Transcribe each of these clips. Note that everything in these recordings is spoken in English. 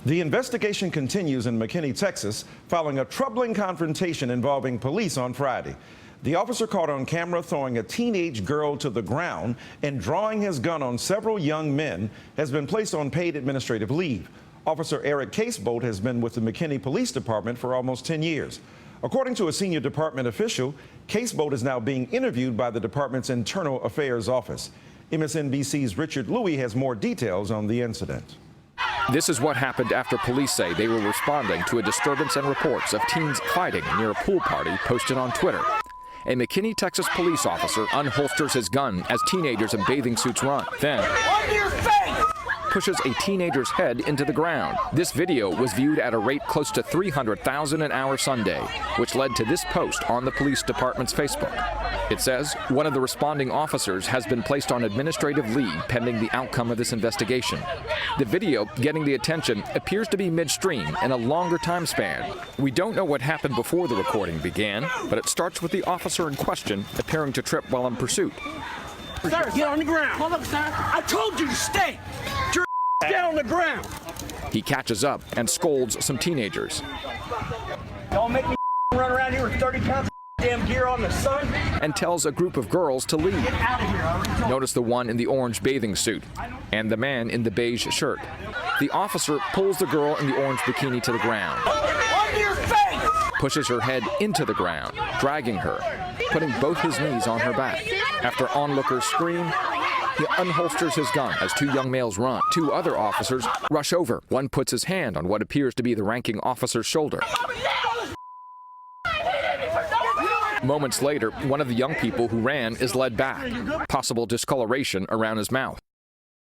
The investigation continues in McKinney, Texas, following a troubling confrontation involving police on Friday. The officer caught on camera throwing a teenage girl to the ground and drawing his gun on several young men has been placed on paid administrative leave. Officer Eric Casebolt has been with the McKinney Police Department for almost 10 years. According to a senior department official, Casebolt is now being interviewed by the department's Internal Affairs Office. MSNBC's Richard Louie has more details on the incident. This is what happened after police say they were responding to a disturbance and reports of teens fighting near a pool party posted on Twitter. A McKinney, Texas police officer unholsters his gun as teenagers in bathing suits run. Then pushes a teenager's head into the ground. This video was viewed at a rate close to 300,000 an hour Sunday, which led to this post on the police department's Facebook. It says one of the responding officers has been placed on administrative leave pending the outcome of this investigation. The video getting the attention appears to be midstream in a longer time span. We don't know what happened before the recording began, but it starts with the officer in question appearing to trip while in pursuit. Sir, get on the ground. Hold up, sir. I told you to stay. Get on the ground. He catches up and scolds some teenagers. Don't make me run around here with 30 pounds of damn gear on the sun. And tells a group of girls to leave. Get out of here. Notice the one in the orange bathing suit and the man in the beige shirt. The officer pulls the girl in the orange bikini to the ground. On your face! Pushes her head into the ground, dragging her, putting both his knees on her back. After onlookers scream, he unholsters his gun as two young males run. Two other officers rush over. One puts his hand on what appears to be the ranking officer's shoulder. Moments later, one of the young people who ran is led back. Possible discoloration around his mouth.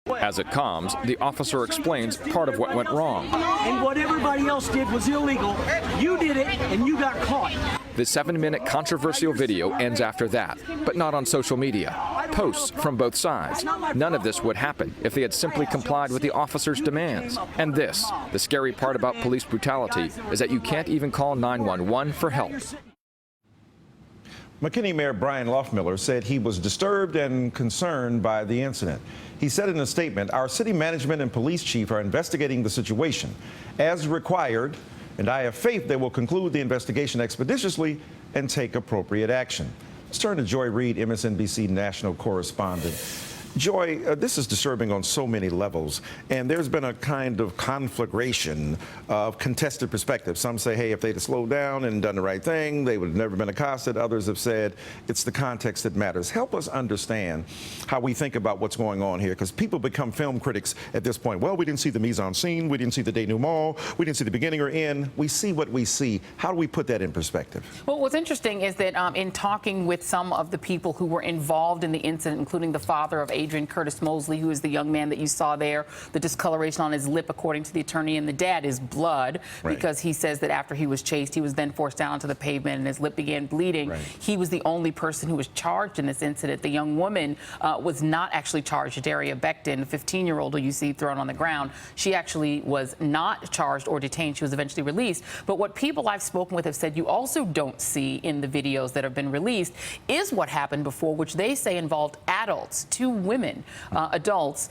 As it calms, the officer explains part of what went wrong. And what everybody else did was illegal. You did it, and you got caught. The 7-minute controversial video ends after that, but not on social media. Posts from both sides. None of this would happen if they had simply complied with the officer's demands. And this, the scary part about police brutality, is that you can't even call 911 for help. McKinney Mayor Brian Loeffmiller said he was disturbed and concerned by the incident. He said in a statement, "Our city management and police chief are investigating the situation as required, and I have faith they will conclude the investigation expeditiously and take appropriate action." Let's turn to Joy Reid, MSNBC national correspondent. Joy, this is disturbing on so many levels, and there's been a kind of conflagration of contested perspectives. Some say, hey, if they'd have slowed down and done the right thing, they would have never been accosted. Others have said it's the context that matters. Help us understand how we think about what's going on here, because people become film critics at this point. Well, we didn't see the mise-en-scene, we didn't see the denouement, we didn't see the beginning or end. We see what we see. How do we put that in perspective? Well, what's interesting is that in talking with some of the people who were involved in the incident, including the father of Adrian Curtis Mosley, who is the young man that you saw there, the discoloration on his lip, according to the attorney, and the dad is blood, because he says that after he was chased, he was then forced down onto the pavement and his lip began bleeding. He was the only person who was charged in this incident. The young woman was not actually charged. Daria Becton, a 15-year-old who you see thrown on the ground, she actually was not charged or detained. She was eventually released. But what people I've spoken with have said you also don't see in the videos that have been released is what happened before, which they say involved adults, two women, adults,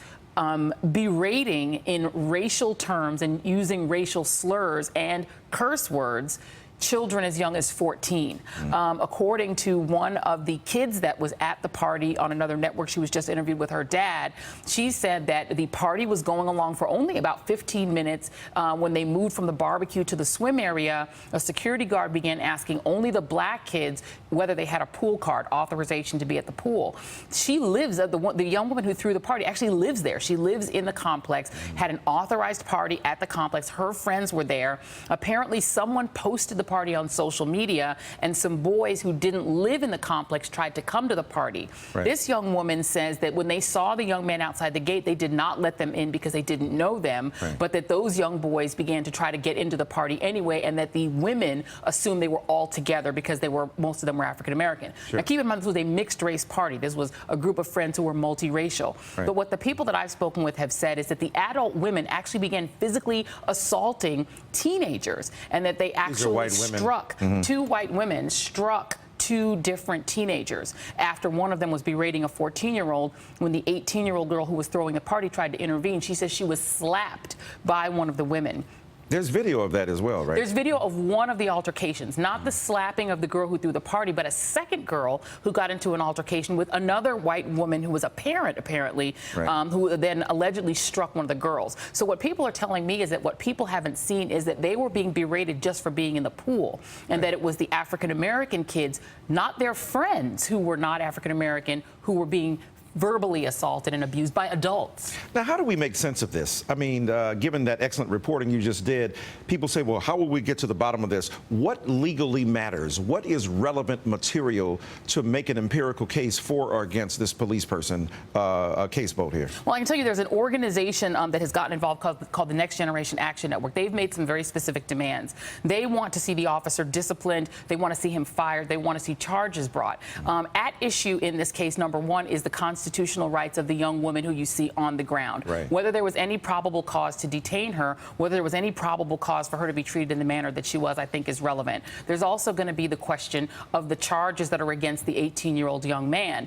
berating in racial terms and using racial slurs and curse words children as young as 14. According to one of the kids that was at the party on another network, she was just interviewed with her dad. She said that the party was going along for only about 15 minutes. When they moved from the barbecue to the swim area, a security guard began asking only the black kids whether they had a pool card, authorization to be at the pool. She lives, the young woman who threw the party actually lives there. She lives in the complex, had an authorized party at the complex. Her friends were there. Apparently, someone posted the party on social media, and some boys who didn't live in the complex tried to come to the party. This young woman says that when they saw the young men outside the gate, they did not let them in because they didn't know them, but that those young boys began to try to get into the party anyway, and that the women assumed they were all together because most of them were African American. Now keep in mind, this was a mixed race party. This was a group of friends who were multiracial. But what the people that I've spoken with have said is that the adult women actually began physically assaulting teenagers, and that they actually struck two white women, struck 2 different teenagers after one of them was berating a 14-year-old. When the 18-year-old girl who was throwing the party tried to intervene, she says she was slapped by one of the women. There's video of that as well, right? There's video of one of the altercations, not the slapping of the girl who threw the party, but a second girl who got into an altercation with another white woman who was a parent, apparently, right. who then allegedly struck one of the girls. So what people are telling me is that what people haven't seen is that they were being berated just for being in the pool, and that it was the African-American kids, not their friends who were not African-American, who were being verbally assaulted and abused by adults. Now, how do we make sense of this? I mean, given that excellent reporting you just did, people say, well, how will we get to the bottom of this? What legally matters? What is relevant material to make an empirical case for or against this police person, case vote here? Well, I can tell you there's an organization that has gotten involved called the Next Generation Action Network. They've made some very specific demands. They want to see the officer disciplined. They want to see him fired. They want to see charges brought. At issue in this case, number one, is the constitutional rights of the young woman who you see on the ground. Right. Whether there was any probable cause to detain her, whether there was any probable cause for her to be treated in the manner that she was, I think is relevant. There's also going to be the question of the charges that are against the 18-year-old young man.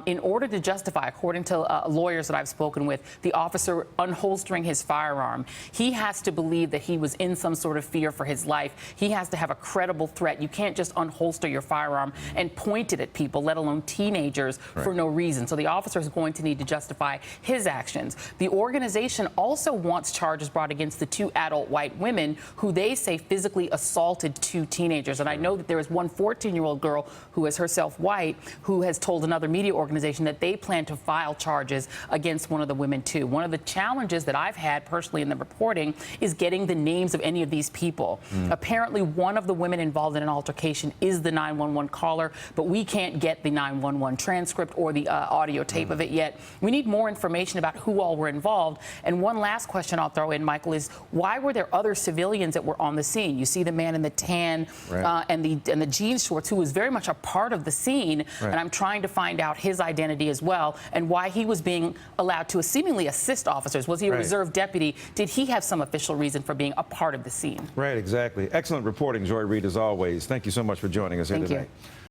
In order to justify, according to lawyers that I've spoken with, the officer unholstering his firearm, he has to believe that he was in some sort of fear for his life. He has to have a credible threat. You can't just unholster your firearm and point it at people, let alone teenagers, right. for no reason. So the officer is going to need to justify his actions. The organization also wants charges brought against the 2 adult white women who they say physically assaulted 2 teenagers. And I know that there is one 14-year-old girl who is herself white who has told another media organization that they plan to file charges against one of the women too. One of the challenges that I've had personally in the reporting is getting the names of any of these people. Apparently one of the women involved in an altercation is the 911 caller, but we can't get the 911 transcript or the audio tape of it yet. We need more information about who all were involved. And one last question I'll throw in, Michael, is why were there other civilians that were on the scene? You see the man in the tan, right. and the jeans shorts, who was very much a part of the scene. Right. And I'm trying to find out his identity as well and why he was being allowed to seemingly assist officers. Was he a right. reserve deputy? Did he have some official reason for being a part of the scene? Right, exactly. Excellent reporting, Joy Reid, as always. Thank you so much for joining us here Thank today. You.